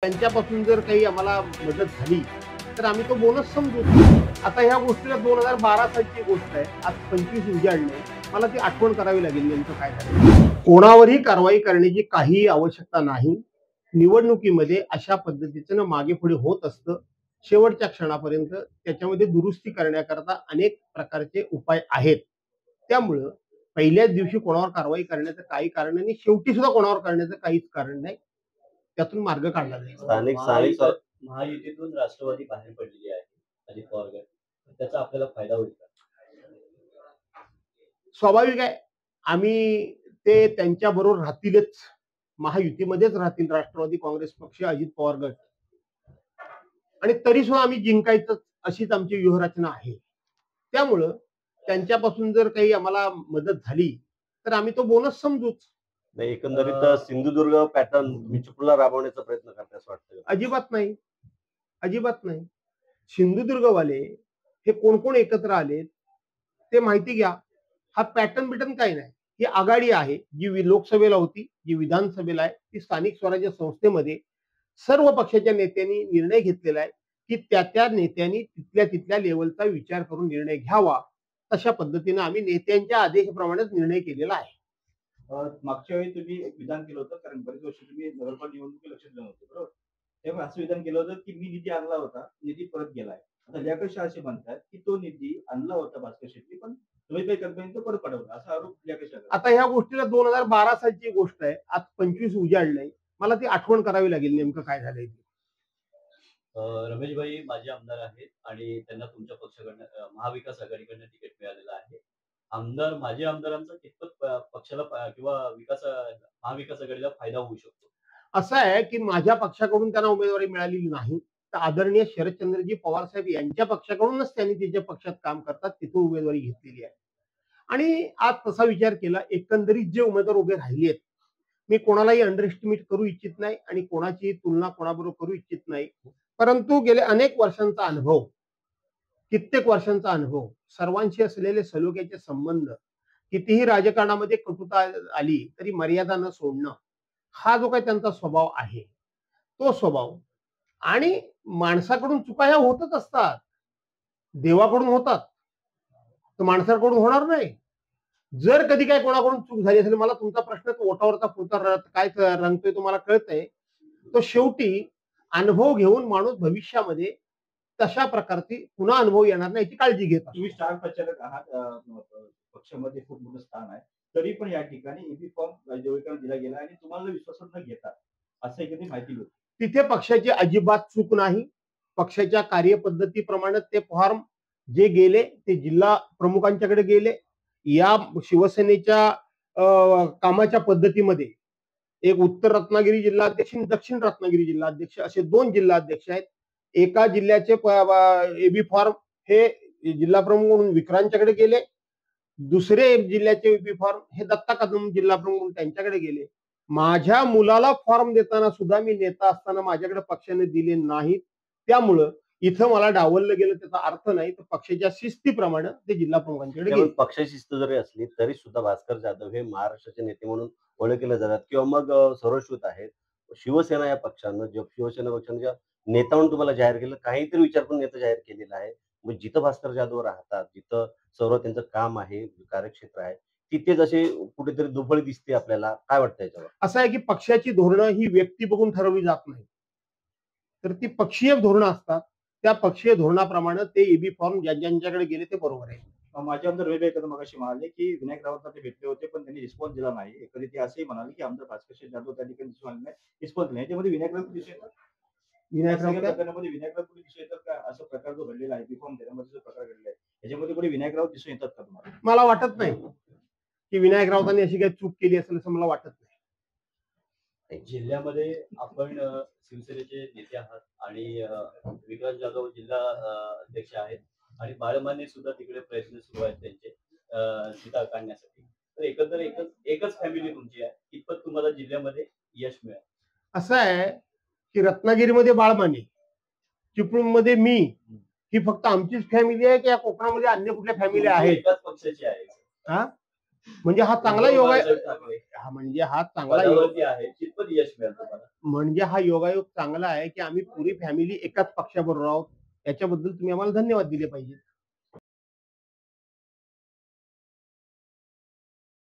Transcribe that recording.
त्यांच्यापासून जर काही आम्हाला मदत झाली तर आम्ही तो बोनस समजू. आता ह्या गोष्टीला 2012 सालची गोष्ट आहे, आज 25 उजाडले. मला ती आठवण करावी लागेल नेमकं काय झालं. कोणावरही कारवाई करण्याची काही आवश्यकता नाही. निवडणुकीमध्ये अशा पद्धतीचं मागे पुढे होत असतं. शेवटच्या क्षणापर्यंत त्याच्यामध्ये दुरुस्ती करण्याकरता अनेक प्रकारचे उपाय आहेत. त्यामुळं पहिल्याच दिवशी कोणावर कारवाई करण्याचं काही कारण नाही, शेवटी सुद्धा कोणावर करण्याचं काहीच कारण नाही. त्यातून मार्ग काढला जाईल. महायुतीतून राष्ट्रवादी बाहेर पडलेली आहे अजित पवार गट, त्याचा आपल्याला फायदा होईल का? स्वाभाविक आहे. आम्ही ते त्यांच्या बरोबर राहतीलच, महायुतीमध्येच राहतील राष्ट्रवादी काँग्रेस पक्ष, अजित पवार गट. आणि तरी सुद्धा आम्ही जिंकायचं अशीच आमची व्यूहरचना आहे. त्यामुळं त्यांच्यापासून जर काही आम्हाला मदत झाली तर आम्ही तो बोनस समजूच. एकंदरीत सिंधुदुर्ग पॅटर्न तुम्ही चिपळूणला राबवण्याचा प्रयत्न करता असं वाटतं? अजिबात नाही, अजिबात नाही. सिंधुदुर्गवाले हे कोण कोण एकत्र आले ते माहिती घ्या. हा पॅटर्न बिटर्न काही नाही. ही आघाडी आहे जी लोकसभेला होती, जी विधानसभेला आहे, ती स्थानिक स्वराज्य संस्थेमध्ये सर्व पक्षाच्या नेत्यांनी निर्णय घेतलेला आहे की त्या नेत्यांनी तिथल्या लेवलचा विचार करून निर्णय घ्यावा. तशा पद्धतीने आम्ही नेत्यांच्या आदेशाप्रमाणेच निर्णय केलेला आहे. मागच्या वेळी तुम्ही एक विधान केलं होतं, कारण बरेच वर्ष तुम्ही नगरपालिका निवडणुकी लक्ष दिलं होतं, बरोबर? तेव्हा असं विधान केलं होतं की मी निधी आणला होता, निधी परत गेलाय. आता लेखक असे म्हणतात की तो निधी आणला होता भास्कर शेट्टी, पण तुम्ही काही कंपनी तो परत पडवला, असा आरोप लेखक. आता ह्या गोष्टीला 2012 सालची गोष्ट आहे, आज 25 उजाडलंय. मला ती आठवण करावी लागेल नेमकं काय झालंय. रमेश भाई माझे आमदार आहेत आणि त्यांना तुमच्या पक्षाकडनं महाविकास आघाडीकडनं तिकीट मिळालेलं आहे. माझे आमदारांचा कितपत पक्षाला किंवा महाविकास आघाडीला फायदा होऊ शकतो? असं आहे की माझ्या पक्षाकडून त्यांना उमेदवारी मिळालेली नाही, तर आदरणीय शरदचंद्रजी पवार साहेब यांच्या पक्षाकडूनच त्यांनी तिच्या पक्षात काम करतात तिथून उमेदवारी घेतलेली आहे. आणि आज तसा विचार केला, एकंदरीत जे उमेदवार उभे राहिले आहेत, मी कोणालाही अंडर एस्टिमेट करू इच्छित नाही आणि कोणाची तुलना कोणाबरोबर करू इच्छित नाही. परंतु गेले अनेक वर्षांचा अनुभव, कित्येक वर्षांचा अनुभव, सर्वांशी असलेले सलोख्याचे संबंध, कितीही राजकारणामध्ये कटुता आली तरी मर्यादा न सोडणं, हा जो काही त्यांचा स्वभाव आहे, तो स्वभाव. आणि माणसाकडून चुका ह्या होतच असतात, देवाकडून होतात तर माणसाकडून होणार नाही. जर कधी काय कोणाकडून चूक झाली असेल, मला तुमचा प्रश्न ओठावरचा पुरता काय रंगतोय तुम्हाला कळतंय, तो शेवटी अनुभव घेऊन माणूस भविष्यामध्ये तशा प्रकारची पुन्हा अनुभव येणार नाही याची काळजी घेतात. तुम्ही स्टार प्रचारक आहात, पक्षामध्ये खूप मोठं स्थान आहे, तरी पण या ठिकाणी ईबी फॉर्म दिला गेला आणि तुम्हाला विश्वासात न घेता असं एखादी माहिती होती. तिथे पक्षाची अजिबात चूक नाही. पक्षाच्या कार्यपद्धतीप्रमाणे ते फॉर्म जे गेले ते जिल्हा प्रमुखांच्याकडे गेले. या शिवसेनेच्या कामाच्या पद्धतीमध्ये एक उत्तर रत्नागिरी जिल्हाध्यक्ष आणि दक्षिण रत्नागिरी जिल्हाध्यक्ष असे 2 जिल्हाध्यक्ष आहेत. एका जिल्ह्याचे एबी फॉर्म हे जिल्हा प्रमुख म्हणून विक्रांतच्याकडे गेले, दुसरे जिल्ह्याचे एबी फॉर्म हे दत्ता कदम जिल्हा प्रमुख त्यांच्याकडे गेले. माझ्या मुलाला फॉर्म देताना सुद्धा मी नेता असताना माझ्याकडे पक्षाने दिले नाहीत. त्यामुळं इथं मला डावललं गेलं त्याचा अर्थ नाही, तर पक्षाच्या शिस्तीप्रमाणे ते जिल्हा प्रमुखांकडे गेले. पक्षाची शिस्त जरी असली तरी सुद्धा भास्कर जाधव हे महाराष्ट्राचे नेते म्हणून ओळखले जातात किंवा मग सर्वश्रुत आहेत. शिवसेना या पक्षानं शिवसेना पक्षानं ज्या नेता म्हणून तुम्हाला जाहीर केलं, काहीतरी विचार करून नेता जाहीर केलेला आहे. मग जिथं भास्कर जाधव राहतात, जिथं सर्व त्यांचं काम आहे, कार्यक्षेत्र आहे, तिथे जसे कुठेतरी दुफळी दिसते आपल्याला, काय वाटतं याच्यावर? असं आहे की पक्षाची धोरणं ही व्यक्ती बघून ठरवली जात नाही, तर ती पक्षीय धोरणं असतात. त्या पक्षीय धोरणाप्रमाणे ते एबी फॉर्म ज्यांच्याकडे गेले ते बरोबर आहे. माझे आमदार वेगळे मगाशी म्हणाले की विनायक राऊतांना ते भेटले होते पण त्यांनी रिस्पॉन्स दिला नाही. कधी ते असंही म्हणाले की आमदार भास्कर जाधव त्या ठिकाणी दिसून आले नाही, रिस्पॉन्स नाही. त्यामध्ये विनायक राऊत दिसून येतात, विनायक राऊत दिसून येतात का? असा प्रकार जो घडलेला आहे, बी फॉर्म देण्यामध्ये जो प्रकार घडलेला आहे, याच्यामध्ये कुठे विनायक राऊत दिसून येतात का तुम्हाला? मला वाटत नाही की विनायक राऊतांनी अशी काही चूक केली असेल असं मला वाटत नाही. जिल्ह्यामध्ये आपण शिवसेनेचे नेते आहात आणि विक्रांत जाधव जिल्हा अध्यक्ष आहेत आणि बाळमाने सुद्धा तिकडे प्रयत्न सुरू आहेत त्यांचे सीता काढण्यासाठी. तर एकंदर एकच फॅमिली तुमची आहे, कितपत तुम्हाला जिल्ह्यामध्ये यश मिळेल? असं आहे की रत्नागिरीमध्ये बाळमाने, चिपळूणमध्ये मी, ही फक्त आमचीच फॅमिली आहे की या कोकणामध्ये अन्य कुठल्या फॅमिली आहेत? एकाच पक्षाची आहे. म्हणजे हा चांगला उद्धव योगायोग बाळासाहेब ठाकरे म्हणजे हा चांगला योग पदावरती आहे, कितपत यश मिळेल तुम्हाला? म्हणजे हा योगायोग चांगला आहे की आम्ही पुरी फॅमिली एकाच पक्षाबरोबर आहोत. याच्याबद्दल तुम्ही आम्हाला धन्यवाद दिले पाहिजे.